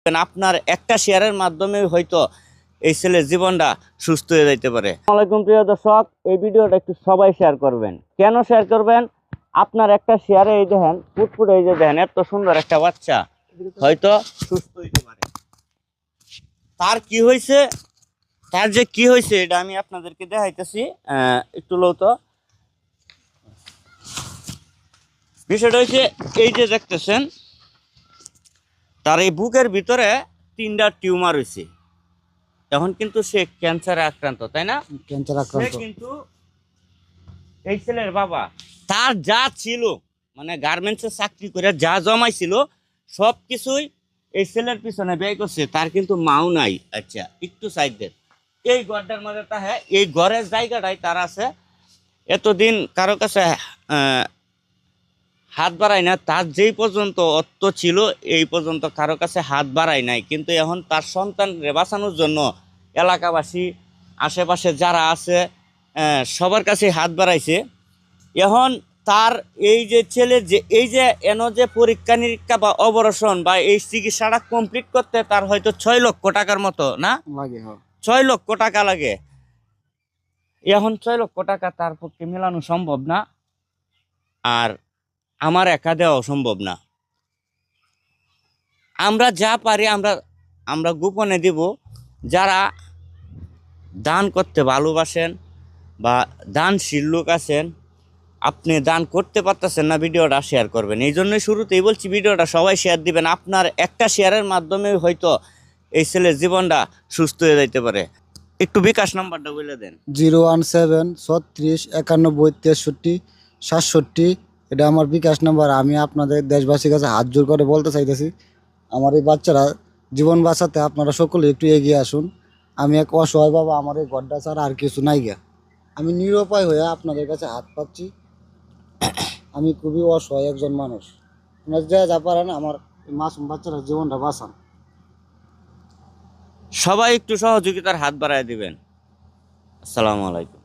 আপনার একটা শেয়ারের মাধ্যমে হয়তো এই ছেলের জীবনটা সুস্থ হয়ে যাইতে পারে। আসসালামু আলাইকুম প্রিয় দর্শক, এই ভিডিওটা একটু সবাই শেয়ার করবেন। কেন শেয়ার করবেন? আপনার একটা শেয়ারে এই দেখেন ফুটফুট, এই যে দেখেন এত সুন্দর একটা বাচ্চা হয়তো সুস্থ হইতে পারে। তার কি হয়েছে, তার যে কি হয়েছে এটা আমি আপনাদেরকে দেখাইতেছি। একটু লো তো। বিষয়টা হয়েছে এই যে দেখতেছেন, তার এই বুকের ভিতরে 3টা টিউমার হয়েছে। এখন কিন্তু সে ক্যান্সারে আক্রান্ত, তাই না? ক্যান্সার আক্রান্ত। কিন্তু এই ছেলের বাবা তার যা ছিল, মানে গার্মেন্টসে চাকরি করে যা জমাইছিল সব কিছুই এই ছেলের পিছনে ব্যয় করছে। তার কিন্তু মাও নাই। আচ্ছা, একটু সাইড দেন। এই ঘরটার মধ্যে তাহে এই ঘরের জায়গাটাই তার আছে। এতদিন কারো কাছে হাত বাড়ায় না। তার যেই পর্যন্ত অর্থ ছিল এই পর্যন্ত কারো কাছে হাত বাড়ায় নাই। কিন্তু এখন তার সন্তানকে বাঁচানোর জন্য এলাকাবাসী, আশেপাশে যারা আছে সবার কাছে হাত বাড়াইছে। এখন তার এই যে ছেলে যে এই যে এন যে পরীক্ষা নিরীক্ষা বা অপারেশন বা এই চিকিৎসাটা কমপ্লিট করতে তার হয়তো 6 লক্ষ টাকার মতো না লাগে। 6 লক্ষ টাকা লাগে। এখন 6 লক্ষ টাকা তার পক্ষে মেলানো সম্ভব না, আর আমার একা দেওয়া সম্ভব না। আমরা যা পারি আমরা গোপনে দিব। যারা দান করতে ভালোবাসেন বা দানশীল লোক আছেন, আপনি দান করতে পারতেছেন না, ভিডিওটা শেয়ার করবেন। এই জন্যই শুরুতেই বলছি ভিডিওটা সবাই শেয়ার দিবেন। আপনার একটা শেয়ারের মাধ্যমে হয়তো এই ছেলের জীবনটা সুস্থ হয়ে যাইতে পারে। একটু বিকাশ নাম্বারটা বলে দেন। 017 36 91 63 67। এটা আমার বিকাশ নাম্বার। আমি আপনাদের দেশবাসীর কাছে হাত জোর করে বলতে চাইতেছি, আমার এই বাচ্চারা জীবন বাঁচাতে আপনারা সকলে একটু এগিয়ে আসুন। আমি এক অসহায় বাবা, আমার এই ঘরটা ছাড়া আর কিছু নাই গিয়া। আমি নিরুপায় হয়ে আপনাদের কাছে হাত পাচ্ছি। আমি খুবই অসহায় একজন মানুষ। আপনার যা পারেন আমার মাসুম বাচ্চারা জীবনটা বাঁচান। সবাই একটু সহযোগিতার হাত বাড়ায় দিবেন। আসসালামু আলাইকুম।